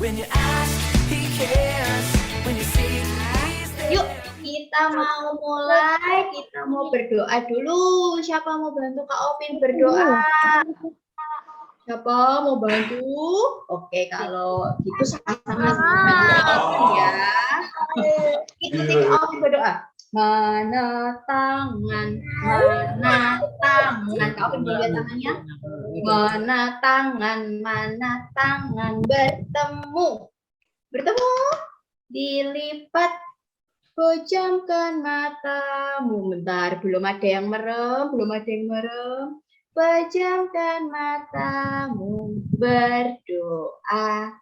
When you ask, he cares. When you see, he's there. Yuk, kita mau mulai. Kita mau berdoa dulu. Siapa mau bantu Kak Opin berdoa? Siapa mau bantu? Oke, kalau gitu sama-sama bantu Kak Opin ya. Ikuti Kak Opin berdoa. Mana tangan? Kak Opin boleh lihat tangannya? Mana tangan bertemu, dilipat, pejamkan matamu. Bentar, belum ada yang merem. Pejamkan matamu, berdoa.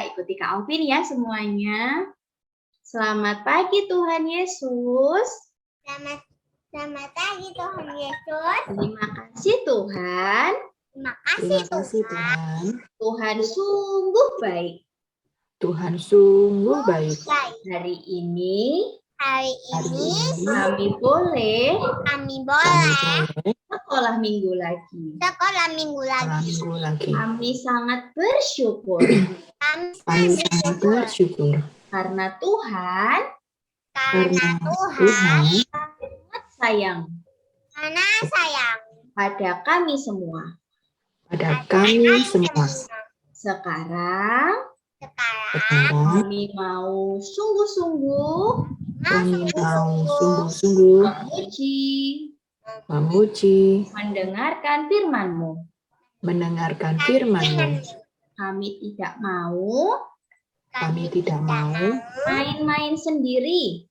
Ikuti Kak Opin ya semuanya. Selamat pagi Tuhan Yesus. Selamat pagi Tuhan Yesus. Terima kasih Tuhan. Terima kasih Tuhan. Tuhan sungguh baik. Tuhan sungguh baik. Hari ini Hari ini kami boleh Kami boleh sekolah minggu lagi. sekolah minggu lagi. Kami sangat bersyukur Kami Kami sangat bersyukur karena Tuhan karena Tuhan sangat sayang karena sayang pada kami semua. pada kami semua. Sekarang Sekarang kami mau sungguh-sungguh Kami mau sungguh-sungguh memuji, mendengarkan firman-Mu. mendengarkan firman-Mu. Kami tidak mau Kami tidak mau main-main sendiri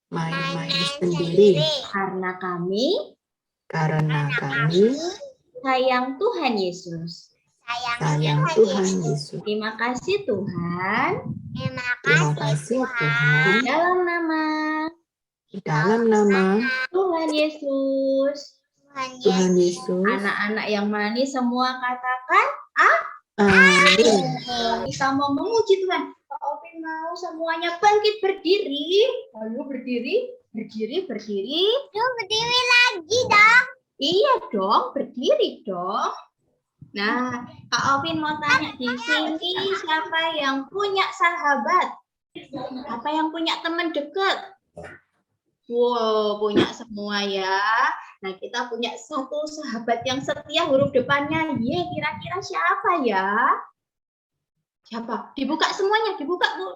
main-main sendiri karena kami karena kami sayang Tuhan Yesus. sayang Tuhan Yesus. Terima kasih Tuhan. Terima Terima kasih kasih Tuhan. Dalam nama Di dalam nama Tuhan Yesus. Tuhan Yesus. Anak-anak yang manis semua katakan, Amin. kita mau memuji Tuhan. Kak Opin mau semuanya bangkit berdiri. Lalu berdiri. Yuk berdiri lagi dong. Iya dong, berdiri dong. Nah, Kak Opin mau tanya di sini siapa yang punya sahabat? Apa yang punya teman dekat? Wow, punya semua ya. Nah, kita punya satu sahabat yang setia, huruf depannya Y. Kira-kira siapa ya? Siapa? Dibuka semuanya, dibuka Bu.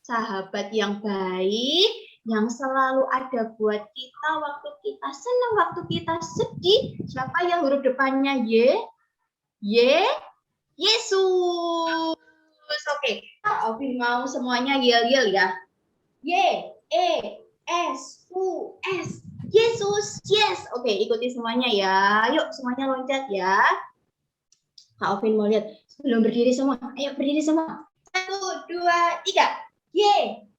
Sahabat yang baik, yang selalu ada buat kita waktu kita senang, waktu kita sedih. Siapa yang huruf depannya Y? Y? Yesus. Oke, Kak Opin mau semuanya yel-yel ya. Y, E, S, U, S. Yesus, yes. Oke, ikuti semuanya ya. Yuk, semuanya loncat ya. Kak Opin mau lihat. Belum berdiri semua. Ayo berdiri semua. 1, 2, 3. Y,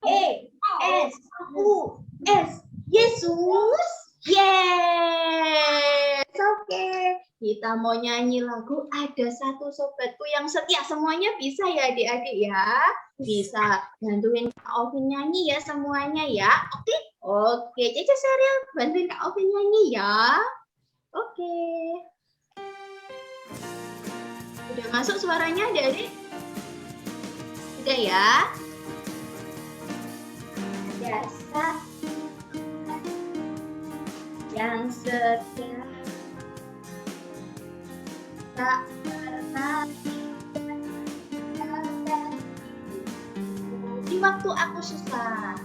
E, S, U, S. Yesus. Yes. Oke. Kita mau nyanyi lagu Ada Satu Sobatku yang Setia. Semuanya bisa ya adik-adik ya. Bisa bantuin Kak Opin nyanyi ya semuanya ya. Oke. Oke. Cece Serial bantuin Kak Opin nyanyi ya. Oke. Udah masuk suaranya adik-adik? Udah ya. Ada satu yang setia, tak pernah di waktu aku susah.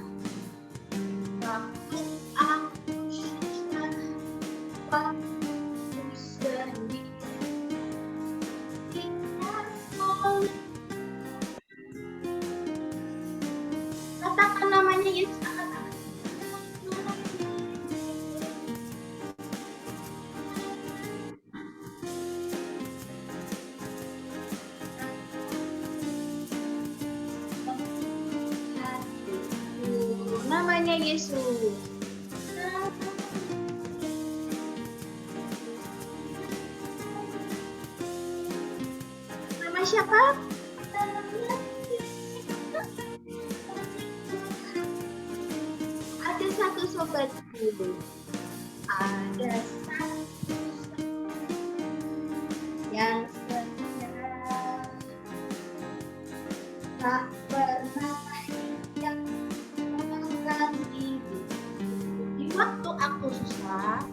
Waktu aku susah, waktu sedih. Katakan namanya Yesus. Namanya Yesus. Nama siapa? Ada satu sobatku. Ada satu yang setia. tak pernah yang akan hidup. Di waktu aku susah,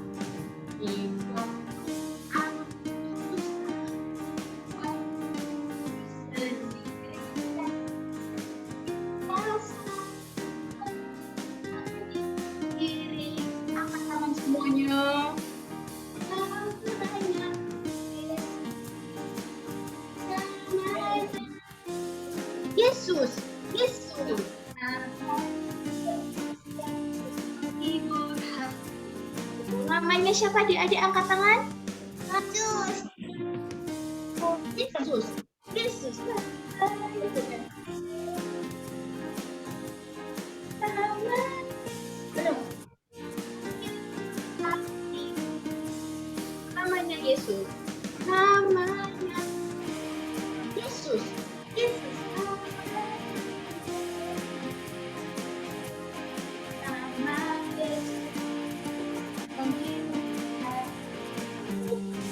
di waktu aku susah, sendirian, rasa diri, angkat tangan semuanya. Yesus, Yesus. Namanya siapa adik-adik, angkat tangan? Yesus. Yesus, Yesus. Belum. Namanya Yesus. Namanya Yesus. Yesus. Nama Yesus.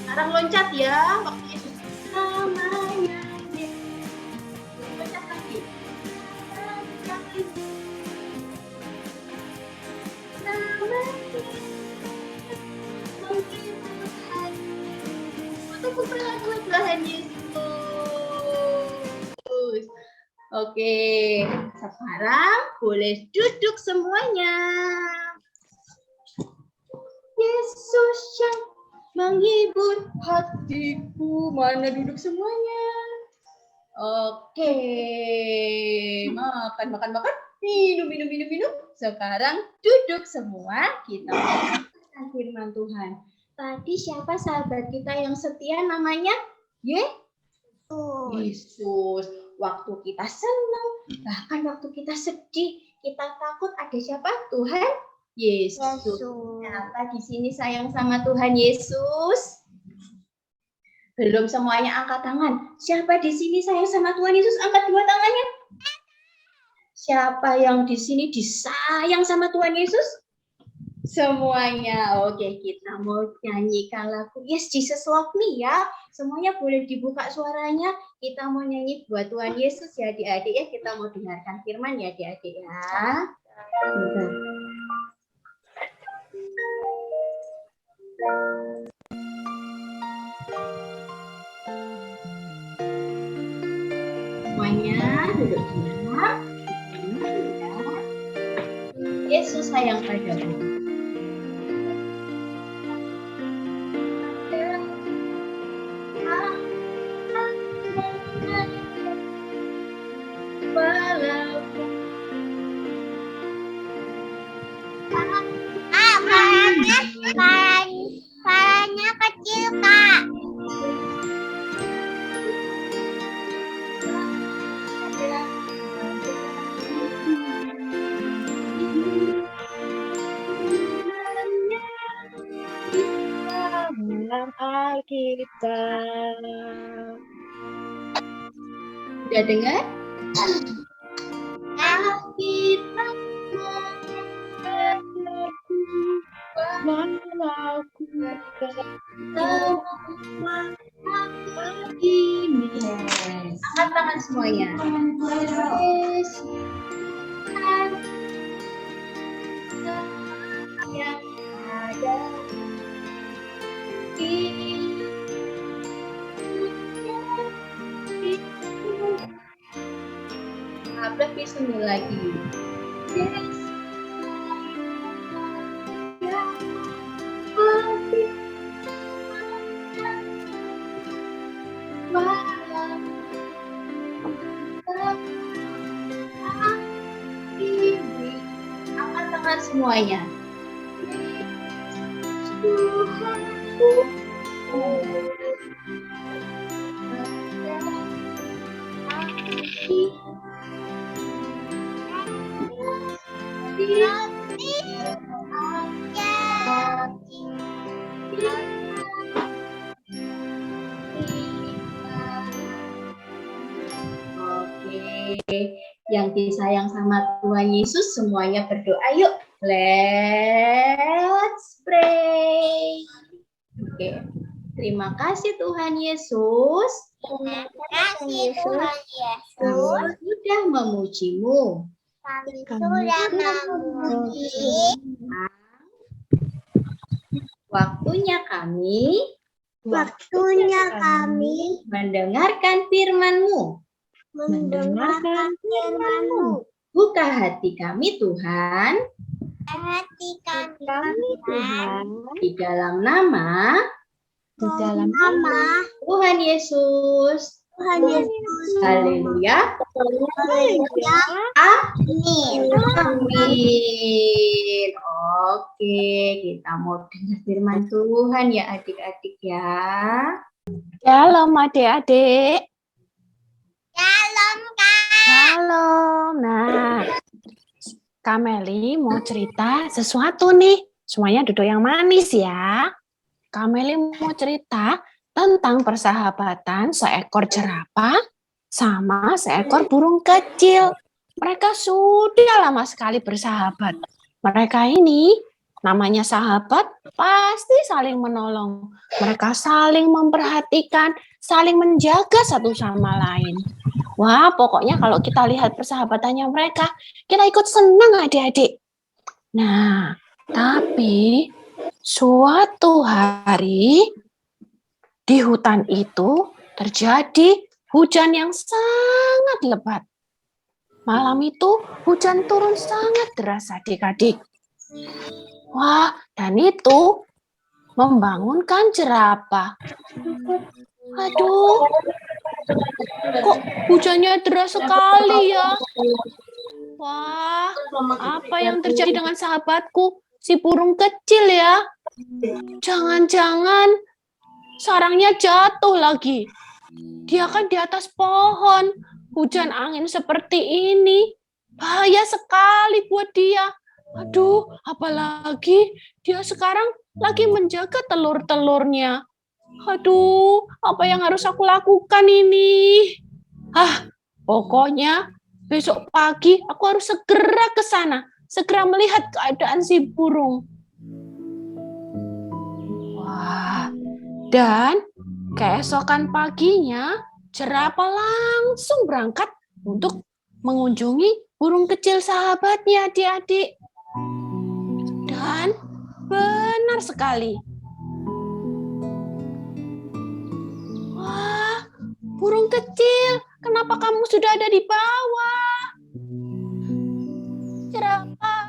Sekarang loncat ya, waktu Yesus. Namanya Yesus. Loncat lagi. Loncat lagi. Namanya menghibur hati. Untuk lagu Tuhan Yesus. Oke, sekarang boleh duduk semuanya. Yesus yang menghibur hatiku. Mana duduk semuanya? Oke, makan. Minum. Sekarang duduk semua. Kita mendengarkan firman Tuhan. Tadi siapa sahabat kita yang setia namanya? Yesus. Waktu kita senang, bahkan waktu kita sedih, kita takut, ada siapa? Tuhan Yesus. Siapa di sini sayang sama Tuhan Yesus? Belum semuanya angkat tangan. Siapa di sini sayang sama Tuhan Yesus? Angkat dua tangannya. Siapa yang di sini disayang sama Tuhan Yesus? Semuanya. Oke, kita mau nyanyikan lagu Yes Jesus Love Me ya. Semuanya boleh dibuka suaranya. Kita mau nyanyi buat Tuhan Yesus ya adik-adik ya. Kita mau dengarkan firman ya adik-adik ya. Bentar. Semuanya duduk diam. Yesus sayang padamu. Palanya kecil, Kak. Dalam Alkitab. Udah dengar? Alkitab walau ku ini. Angkat tangan semuanya. Yang ada lebih sini lagi. Angkat tangan semuanya. Yang disayang sama Tuhan Yesus semuanya berdoa yuk. Let's pray. Oke. Terima kasih Tuhan Yesus. Terima kasih Tuhan Yesus. Kami sudah memujimu. Kami sudah memuji. Waktunya kami mendengarkan firman-Mu. Mendengarkan firman-Mu. Buka hati kami Tuhan, Perhatikan kami Tuhan. di dalam nama Nama Tuhan Yesus. Tuhan Yesus. Haleluya. Haleluya. Amin. Amin. Oke, kita mau dengar firman Tuhan ya adik-adik ya. Shalom adik-adik. Shalom Kak. Shalom. Nah, Kak Meli mau cerita sesuatu nih. Semuanya duduk yang manis ya. Kak Meli mau cerita tentang persahabatan seekor jerapah sama seekor burung kecil. Mereka sudah lama sekali bersahabat. Mereka ini namanya sahabat, pasti saling menolong. Mereka saling memperhatikan, saling menjaga satu sama lain. Wah, pokoknya kalau kita lihat persahabatannya mereka, kita ikut senang adik-adik. Nah, tapi suatu hari di hutan itu terjadi hujan yang sangat lebat. Malam itu hujan turun sangat deras adik-adik. Wah, dan itu membangunkan jerapah. Aduh, kok hujannya deras sekali ya? Wah, apa yang terjadi dengan sahabatku, si burung kecil ya? Jangan-jangan sarangnya jatuh lagi. Dia kan di atas pohon. Hujan angin seperti ini bahaya sekali buat dia. Aduh, apalagi dia sekarang lagi menjaga telur-telurnya. Aduh, apa yang harus aku lakukan ini? Pokoknya besok pagi aku harus segera ke sana, segera melihat keadaan si burung. Wah, dan keesokan paginya jerapah langsung berangkat untuk mengunjungi burung kecil sahabatnya adik-adik. Dan benar sekali. Wah, burung kecil, kenapa kamu sudah ada di bawah? Jerapah,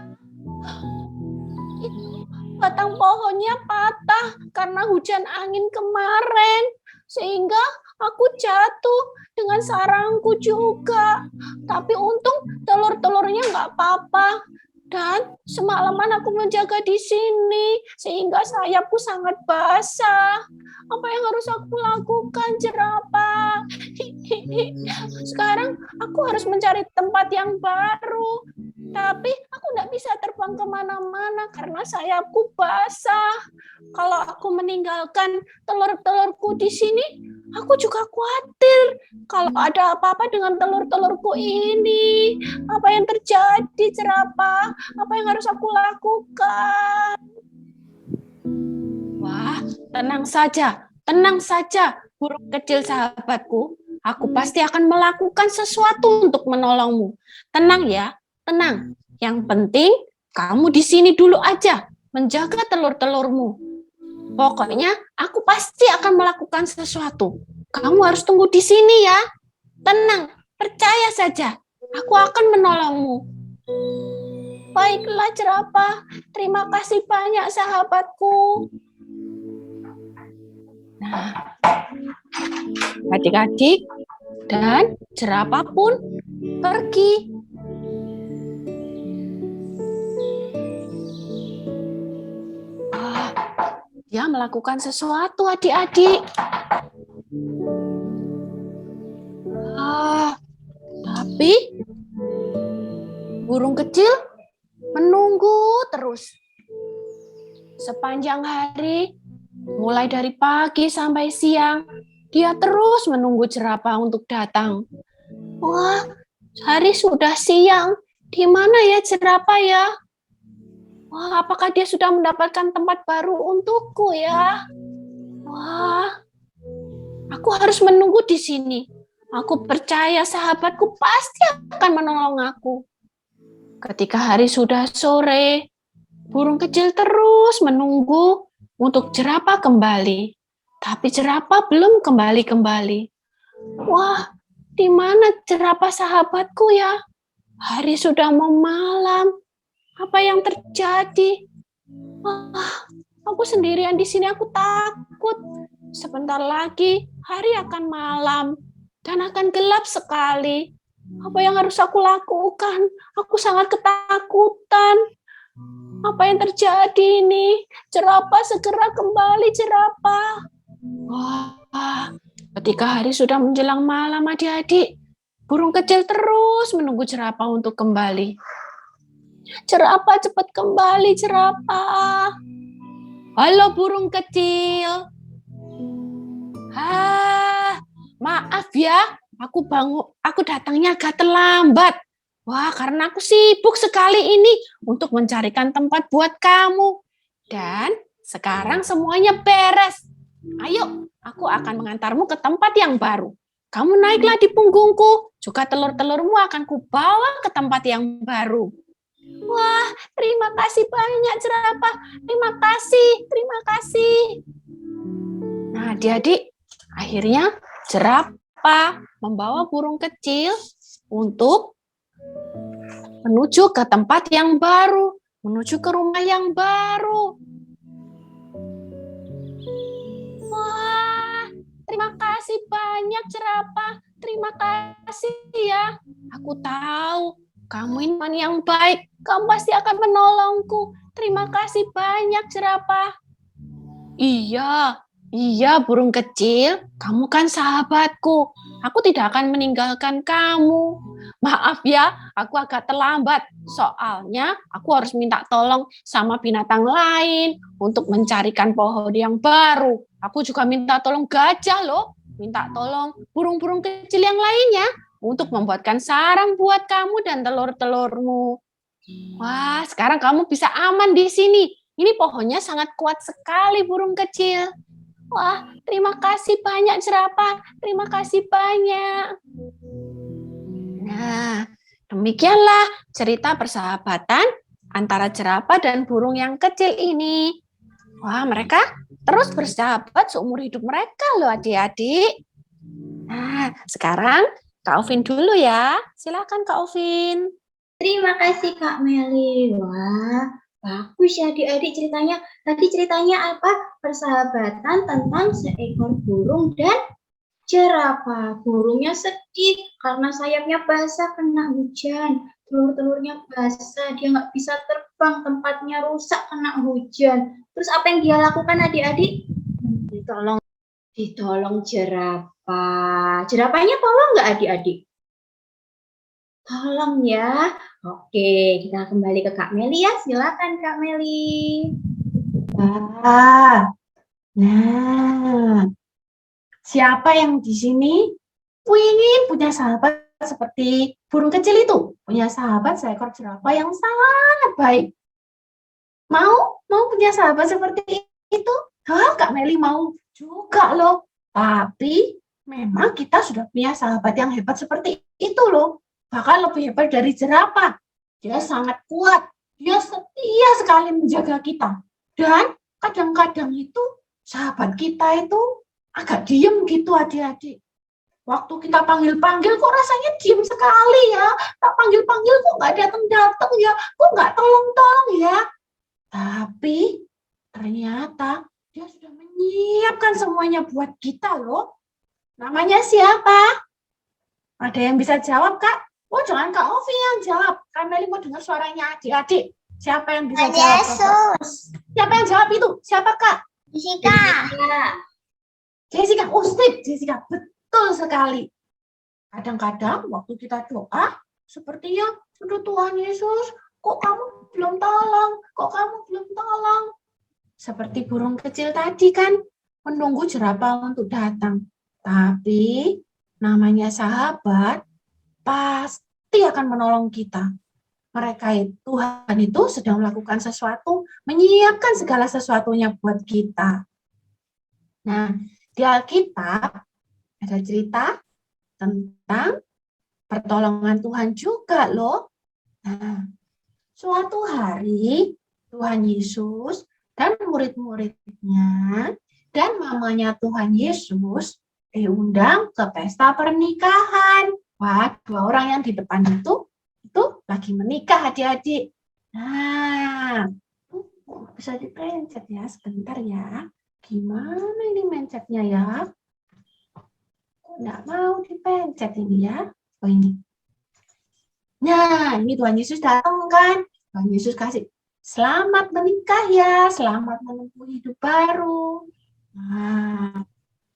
itu batang pohonnya patah karena hujan angin kemarin. Sehingga aku jatuh dengan sarangku juga. Tapi untung telur-telurnya nggak apa-apa. Dan semalaman aku menjaga di sini, sehingga sayapku sangat basah. Apa yang harus aku lakukan, jerapah? Sekarang aku harus mencari tempat yang baru. Tapi aku nggak bisa terbang kemana-mana karena sayapku basah. Kalau aku meninggalkan telur-telurku di sini, aku juga khawatir kalau ada apa-apa dengan telur-telurku ini. Apa yang terjadi, jerapah? Apa yang harus aku lakukan? Wah, tenang saja, burung kecil sahabatku. Aku pasti akan melakukan sesuatu untuk menolongmu. Tenang ya, tenang. Yang penting kamu di sini dulu aja, menjaga telur-telurmu. Pokoknya aku pasti akan melakukan sesuatu. Kamu harus tunggu di sini ya. Tenang, percaya saja. Aku akan menolongmu. Baiklah jerapah, terima kasih banyak sahabatku. Nah, adik-adik dan jerapah pun pergi. Dia melakukan sesuatu adik-adik. Tapi burung kecil menunggu terus. Sepanjang hari, mulai dari pagi sampai siang, dia terus menunggu jerapah untuk datang. Wah, hari sudah siang. Di mana ya jerapah ya? Wah, apakah dia sudah mendapatkan tempat baru untukku ya? Wah, aku harus menunggu di sini. Aku percaya sahabatku pasti akan menolong aku. Ketika hari sudah sore, burung kecil terus menunggu untuk jerapah kembali. Tapi jerapah belum kembali-kembali. Wah, di mana jerapah sahabatku ya? Hari sudah mau malam. Apa yang terjadi? Wah, aku sendirian di sini, aku takut. Sebentar lagi hari akan malam dan akan gelap sekali. Apa yang harus aku lakukan? Aku sangat ketakutan. Apa yang terjadi ini? Jerapah, segera kembali, jerapah. Wah, ketika hari sudah menjelang malam, adik-adik, burung kecil terus menunggu jerapah untuk kembali. Jerapah, cepat kembali, jerapah. Halo burung kecil. Maaf ya, aku datangnya agak terlambat. Wah, karena aku sibuk sekali ini untuk mencarikan tempat buat kamu. Dan sekarang semuanya beres. Ayo, aku akan mengantarmu ke tempat yang baru. Kamu naiklah di punggungku, juga telur-telurmu akan kubawa ke tempat yang baru. Wah, terima kasih banyak jerapah. Terima kasih. Nah, adik-adik, akhirnya jerapah membawa burung kecil untuk menuju ke tempat yang baru, menuju ke rumah yang baru. Wah, terima kasih banyak jerapah. Terima kasih ya. Aku tahu kamu ini teman yang baik. Kamu pasti akan menolongku. Terima kasih banyak jerapah. Iya, burung kecil, kamu kan sahabatku. Aku tidak akan meninggalkan kamu. Maaf ya, aku agak terlambat. Soalnya aku harus minta tolong sama binatang lain untuk mencarikan pohon yang baru. Aku juga minta tolong gajah loh. Minta tolong burung-burung kecil yang lainnya untuk membuatkan sarang buat kamu dan telur-telurmu. Wah, sekarang kamu bisa aman di sini. Ini pohonnya sangat kuat sekali, burung kecil. Wah, terima kasih banyak jerapah. Terima kasih banyak. Nah, demikianlah cerita persahabatan antara jerapah dan burung yang kecil ini. Wah, mereka terus bersahabat seumur hidup mereka loh adik-adik. Nah, sekarang Kak Ovin dulu ya. Silakan Kak Ovin. Terima kasih Kak Meli. Wah, bagus ya adik-adik ceritanya. Tadi ceritanya apa? Persahabatan tentang seekor burung dan jerapah. Burungnya sedih karena sayapnya basah kena hujan. Telur-telurnya basah, dia nggak bisa terbang, tempatnya rusak kena hujan. Terus apa yang dia lakukan adik-adik? Ditolong jerapah. Jerapahnya tolong nggak adik-adik? Tolong ya. Oke, kita kembali ke Kak Meli ya. Silakan Kak Meli. Wah, nah, siapa yang di sini ingin punya sahabat seperti burung kecil itu? Punya sahabat seekor jerapah yang sangat baik. Mau punya sahabat seperti itu? Kak Meli mau juga loh. Tapi memang kita sudah punya sahabat yang hebat seperti itu loh. Bahkan lebih hebat dari jerapah. Dia sangat kuat. Dia setia sekali menjaga kita. Dan kadang-kadang itu sahabat kita itu agak diem gitu adik-adik. Waktu kita panggil-panggil kok rasanya diem sekali ya. Tak panggil-panggil kok nggak datang-datang ya. Kok nggak tolong-tolong ya. Tapi ternyata dia sudah menyiapkan semuanya buat kita loh. Namanya siapa? Ada yang bisa jawab, Kak? Oh, jangan Kak Ovi yang jawab. Kak Meli mau dengar suaranya adik-adik. Siapa yang bisa jawab? Yesus. Siapa yang jawab itu? Siapa, Kak? Jessica. Jessica. Oh, sip. Jessica. Betul sekali. Kadang-kadang waktu kita doa, sepertinya, aduh Tuhan Yesus, kok kamu belum tolong? Kok kamu belum tolong? Seperti burung kecil tadi kan, menunggu jerapah untuk datang. Tapi, namanya sahabat, pasti akan menolong kita. Tuhan itu sedang melakukan sesuatu, menyiapkan segala sesuatunya buat kita. Nah, di Alkitab ada cerita tentang pertolongan Tuhan juga loh. Nah, suatu hari Tuhan Yesus dan murid-muridnya dan mamanya Tuhan Yesus diundang ke pesta pernikahan. Wah, dua orang yang di depan itu lagi menikah adik-adik. Nah, bisa dipencet ya, sebentar ya. Gimana ini mencetnya ya? Kok nggak mau dipencet ini ya? Oh ini. Nah, ini Tuhan Yesus datang kan? Tuhan Yesus kasih, selamat menikah ya, selamat menempuh hidup baru. Nah,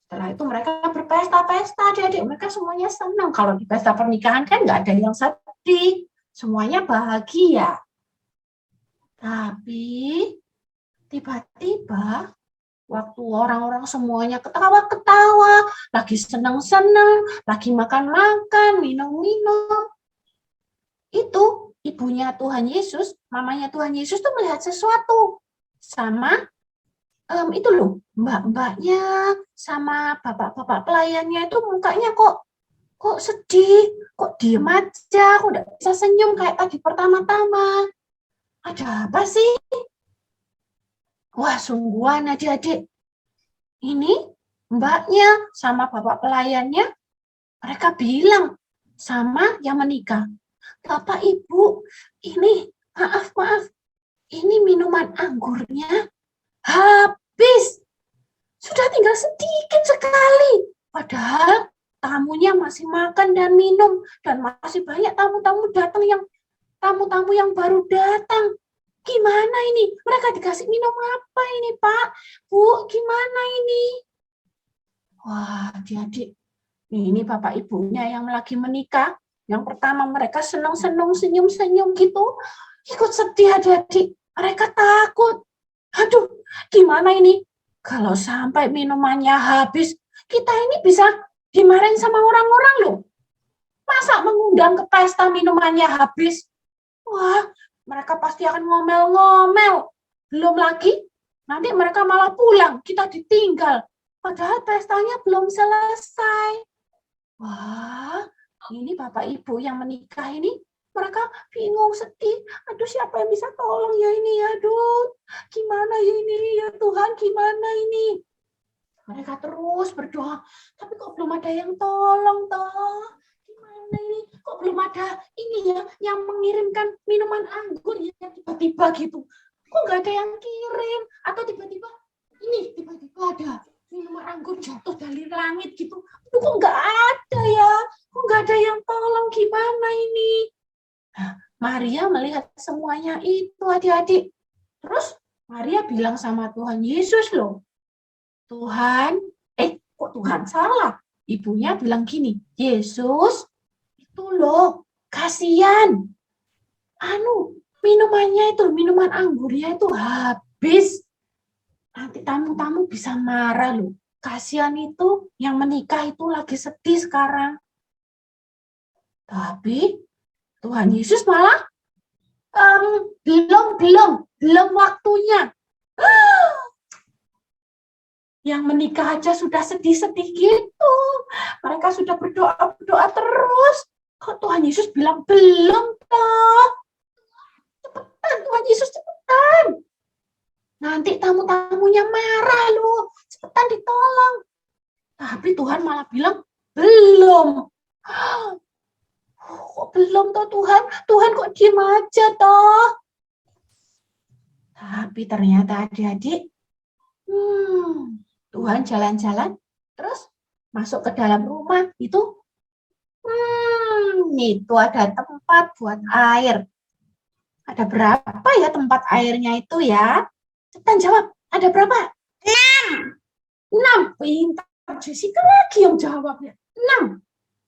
setelah itu mereka berpesta-pesta, adik-adik. Mereka semuanya senang. Kalau di pesta pernikahan kan nggak ada yang sedih. Semuanya bahagia. Tapi tiba-tiba waktu orang-orang semuanya ketawa-ketawa, lagi senang-senang, lagi makan-makan, minum-minum, itu ibunya Tuhan Yesus, mamanya Tuhan Yesus tuh melihat sesuatu sama itu loh, mbak-mbaknya sama bapak-bapak pelayannya itu mukanya kok sedih, kok diem aja, kok nggak bisa senyum kayak tadi pertama-tama. Ada apa sih? Wah, sungguhan adik-adik. Ini mbaknya sama bapak pelayannya, mereka bilang sama yang menikah, Bapak Ibu, ini maaf, ini minuman anggurnya habis. Sudah tinggal sedikit sekali. Padahal tamunya masih makan dan minum, dan masih banyak tamu-tamu yang baru datang. Gimana ini? Mereka dikasih minum apa ini, Pak? Bu, gimana ini? Wah, adik-adik, ini bapak ibunya yang lagi menikah. Yang pertama mereka senang-senang, senyum-senyum gitu. Ikut sedih adik-adik. Mereka takut. Aduh, gimana ini? Kalau sampai minumannya habis, kita ini bisa dimarahin sama orang-orang loh. Masa mengundang ke pesta minumannya habis? Wah, mereka pasti akan ngomel-ngomel. Belum lagi, nanti mereka malah pulang, kita ditinggal. Padahal pestanya belum selesai. Wah, ini bapak ibu yang menikah ini, mereka bingung, sedih. Aduh, siapa yang bisa tolong ya ini? Aduh, gimana ya ini? Ya Tuhan, gimana ini? Mereka terus berdoa, tapi kok belum ada yang tolong toh? Gimana ini? Kok belum ada ini ya yang mengirimkan minuman anggur ya tiba-tiba gitu? Kok nggak ada yang kirim? Atau tiba-tiba ada minuman anggur jatuh dari langit gitu? Aduh, kok nggak ada ya? Kok nggak ada yang tolong? Gimana ini? Nah, Maria melihat semuanya itu adik-adik. Terus Maria bilang sama Tuhan Yesus loh, Tuhan, kok Tuhan salah? Ibunya bilang gini, Yesus, itu loh, kasihan. Minuman anggurnya itu habis. Nanti tamu-tamu bisa marah loh. Kasihan itu, yang menikah itu lagi sedih sekarang. Tapi Tuhan Yesus malah, belum waktunya. Yang menikah aja sudah sedih-sedih gitu. Mereka sudah berdoa terus. Kok Tuhan Yesus bilang belum toh? Cepetan Tuhan Yesus, cepetan. Nanti tamu-tamunya marah loh. Cepetan ditolong. Tapi Tuhan malah bilang belum. Kok belum toh Tuhan? Tuhan kok diem aja toh? Tapi ternyata adik-adik, Tuhan jalan-jalan, terus masuk ke dalam rumah, itu ada tempat buat air. Ada berapa ya tempat airnya itu ya? Cepetan jawab, ada berapa? 6. Pintar, Jessica lagi yang jawabnya. 6.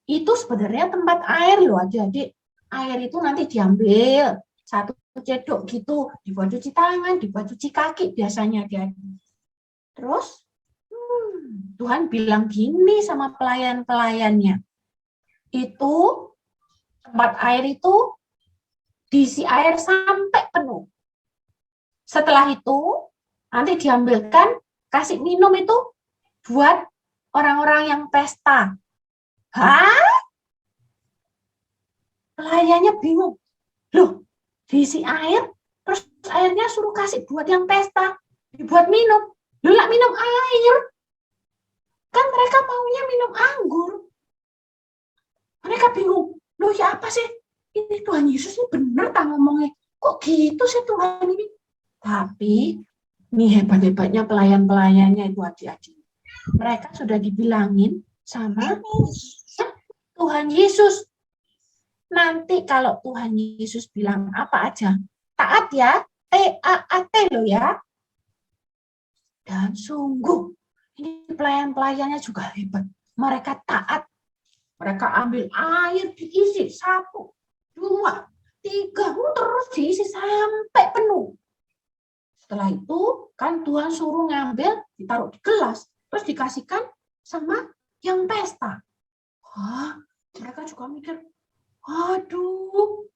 Itu sebenarnya tempat air loh adik-adik. Air itu nanti diambil, 1 cedok gitu, dibuat cuci tangan, dibuat cuci kaki biasanya adik-adik. Terus, Tuhan bilang gini sama pelayan-pelayannya, itu tempat air itu diisi air sampai penuh. Setelah itu nanti diambilkan, kasih minum itu buat orang-orang yang pesta. Hah? Pelayannya bingung. Loh, diisi air, terus airnya suruh kasih buat yang pesta. Dibuat minum. Loh, lah minum air. Kan mereka maunya minum anggur. Mereka bingung. Loh, ya apa sih? Ini Tuhan Yesus ini benar tak ngomongnya. Kok gitu sih Tuhan ini? Tapi, ini hebat-hebatnya pelayan-pelayannya itu adik-adik. Mereka sudah dibilangin sama Tuhan Yesus. Nanti kalau Tuhan Yesus bilang apa aja, taat ya, T-A-A-T loh ya. Dan sungguh, ini pelayan-pelayannya juga hebat. Mereka taat. Mereka ambil air diisi 1, 2, 3, terus diisi sampai penuh. Setelah itu, kan Tuhan suruh ngambil, ditaruh di gelas, terus dikasihkan sama yang pesta. Wah, mereka juga mikir, aduh,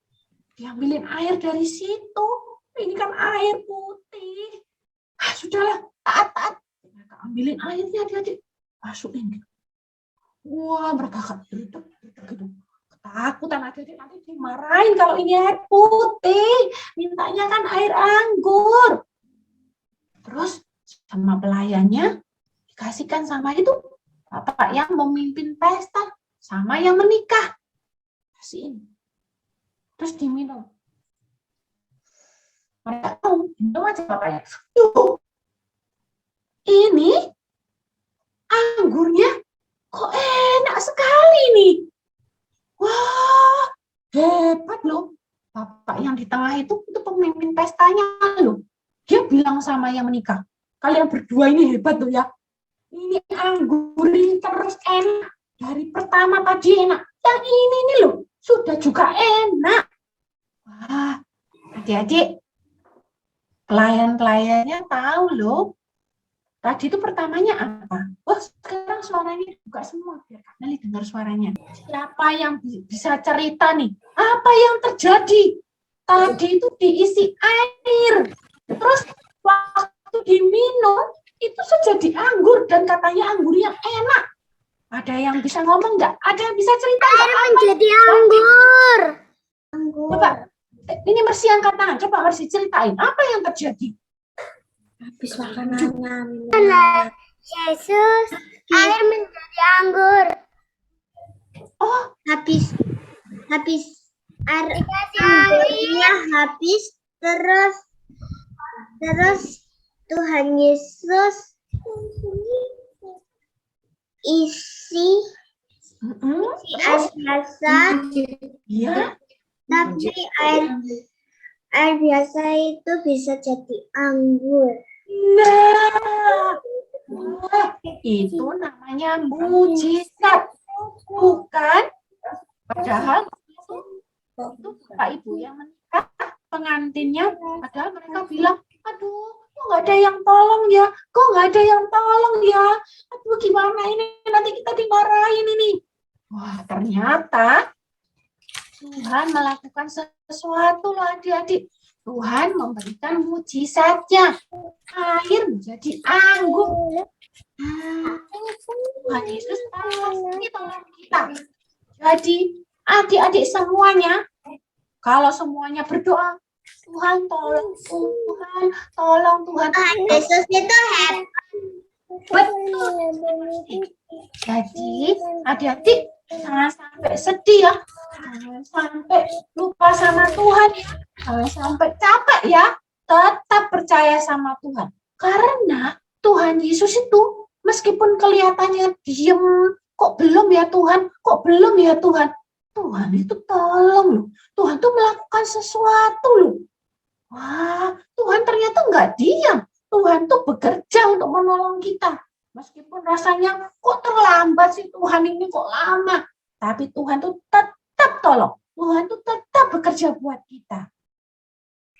diambilin air dari situ. Ini kan air putih. Sudahlah, taat. Mereka ambilin airnya, adik-adik. Masukin. Wah, mereka gitu. Ketakutan adik-adik, nanti dimarahin kalau ini air putih. Mintanya kan air anggur. Terus sama pelayannya dikasihkan sama itu bapak yang memimpin pesta sama yang menikah. Kasihin. Terus diminum. Mereka tahu, minum aja bapaknya. Ini anggurnya kok enak sekali nih. Wah, hebat loh. Bapak yang di tengah itu pemimpin pestanya loh. Dia bilang sama yang menikah, kalian berdua ini hebat loh ya. Ini anggur ini terus enak. Dari pertama tadi enak. Yang ini nih loh, sudah juga enak. Wah, adik-adik, pelayan-pelayannya tahu loh. Tadi itu pertamanya apa? Oh, sekarang suaranya dibuka semua biar Kak Meli dengar suaranya. Siapa yang bisa cerita nih? Apa yang terjadi? Tadi itu diisi air. Terus waktu diminum itu jadi anggur dan katanya anggurnya enak. Ada yang bisa ngomong nggak? Ada yang bisa cerita nggak? Menjadi anggur. Coba, ini Mercy angkat tangan. Coba Mercy ceritain apa yang terjadi. Habis makanannya. Yesus, air menjadi anggur. Oh, Habis airnya habis, terus Tuhan Yesus isi air biasa, iya. tapi air biasa itu bisa jadi anggur. Nah, wah, itu namanya mujizat, bukan? Padahal itu Bapak Ibu yang menikah, pengantinnya, padahal mereka bilang, aduh, kok nggak ada yang tolong ya? Kok nggak ada yang tolong ya? Aduh, gimana ini? Nanti kita dimarahin ini. Wah, ternyata Tuhan melakukan sesuatu loh adik-adik. Tuhan memberikan mujizatnya. Air menjadi anggur. Tuhan Yesus pasti tolong kita. Jadi adik-adik semuanya, kalau semuanya berdoa, Tuhan tolong, Tuhan tolong, Tuhan. Yesus itu hebat. Betul. Jadi adik-adik jangan sampai sedih ya. Jangan sampai lupa sama Tuhan ya. Jangan sampai capek ya. Tetap percaya sama Tuhan. Karena Tuhan Yesus itu meskipun kelihatannya diem, kok belum ya Tuhan? Kok belum ya Tuhan? Tuhan itu tolong loh. Tuhan tuh melakukan sesuatu loh. Wah, Tuhan ternyata nggak diam. Tuhan tuh bekerja untuk menolong kita. Meskipun rasanya kok terlambat sih Tuhan ini kok lama. Tapi Tuhan tuh tetap tolong. Tuhan tuh tetap bekerja buat kita.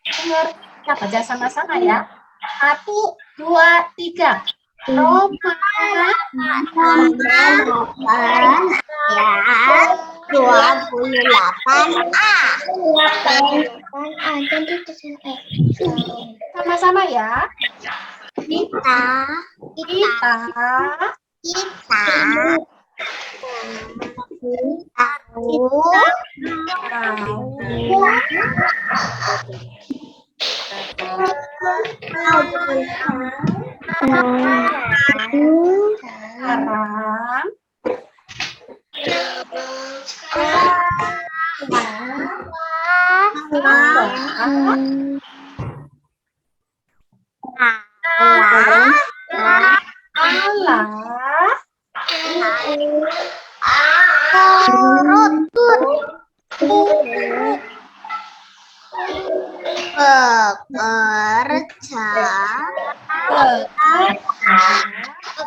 Dengar, kita baca sama-sama ya. 1, 2, 3. Roma 28A. sama-sama ya. Kita. Kita Tahu. sekarang Allah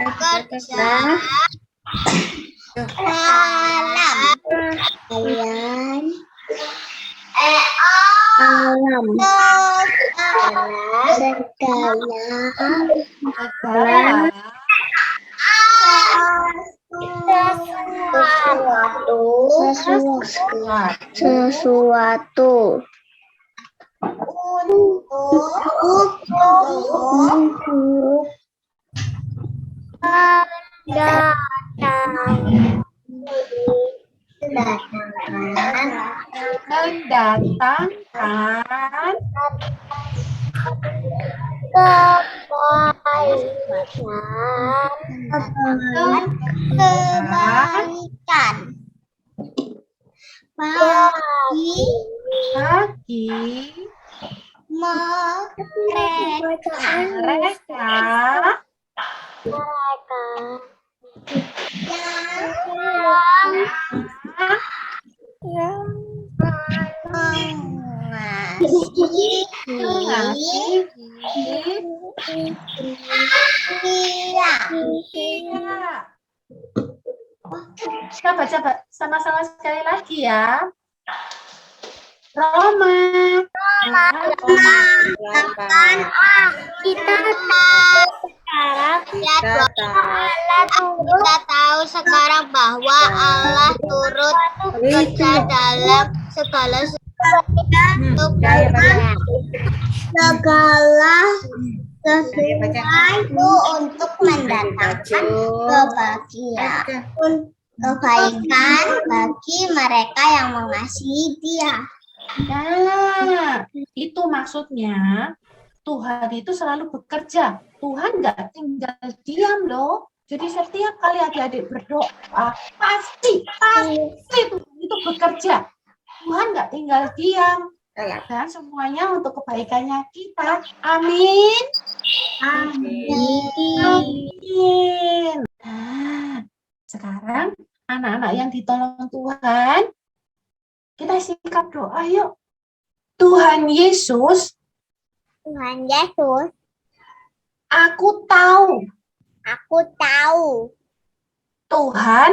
Bekerja alam segala sesuatu untuk mendatangkan kebaikan bagi bagi mereka Kita baca sama-sama sekali lagi ya. Roma. Kita tahu sekarang bahwa Allah turut bekerja dalam segala sesuatu untuk mendatangkan kebaikan bagi mereka yang mengasihi Dia. Nah, itu maksudnya Tuhan itu selalu bekerja. Tuhan nggak tinggal diam loh. Jadi setiap kali adik-adik berdoa, pasti Tuhan itu bekerja. Tuhan nggak tinggal diam. Dan semuanya untuk kebaikannya kita. Amin. Amin. Nah, sekarang anak-anak yang ditolong Tuhan, kita singkat doa yuk. Tuhan Yesus, aku tahu Tuhan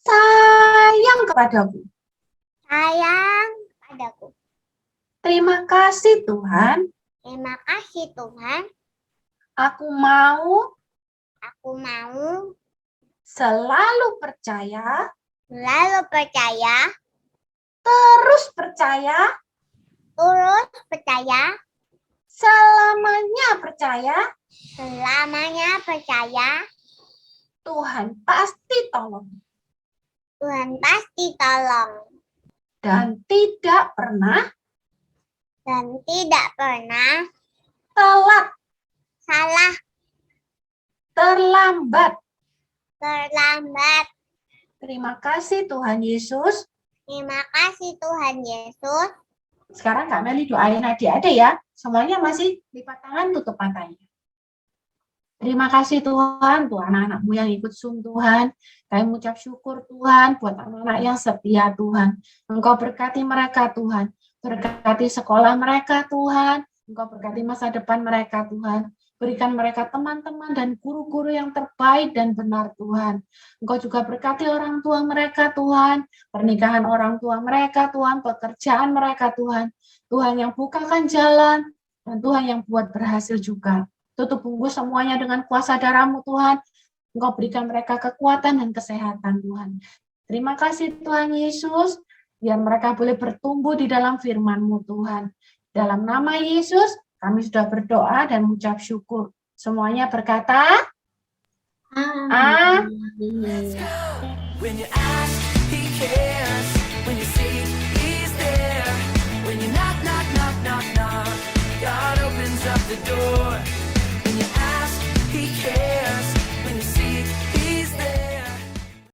sayang kepadaku. Terima kasih Tuhan. Aku mau selalu percaya, terus percaya, selamanya percaya, Tuhan pasti tolong. Dan tidak pernah telat, terlambat. Terima kasih Tuhan Yesus. Sekarang Kak Meli doain adik-adik ya. Semuanya masih lipat tangan, tutup matanya. Terima kasih Tuhan, buat anak-anakmu yang ikut Zoom Tuhan. Kami mengucap syukur Tuhan buat anak-anak yang setia Tuhan. Engkau berkati mereka Tuhan. Berkati sekolah mereka Tuhan. Engkau berkati masa depan mereka Tuhan. Berikan mereka teman-teman dan guru-guru yang terbaik dan benar Tuhan. Engkau juga berkati orang tua mereka Tuhan. Pernikahan orang tua mereka Tuhan. Pekerjaan mereka Tuhan. Tuhan yang bukakan jalan. Dan Tuhan yang buat berhasil juga. Tutup bungkus semuanya dengan kuasa darah-Mu Tuhan. Engkau berikan mereka kekuatan dan kesehatan Tuhan. Terima kasih Tuhan Yesus. Biar mereka boleh bertumbuh di dalam firman-Mu Tuhan. Dalam nama Yesus Kami sudah berdoa dan mengucap syukur. Semuanya berkata, When you ask, he cares. When you seek, he's there. When you knock, knock, knock, knock, knock, God opens up the door.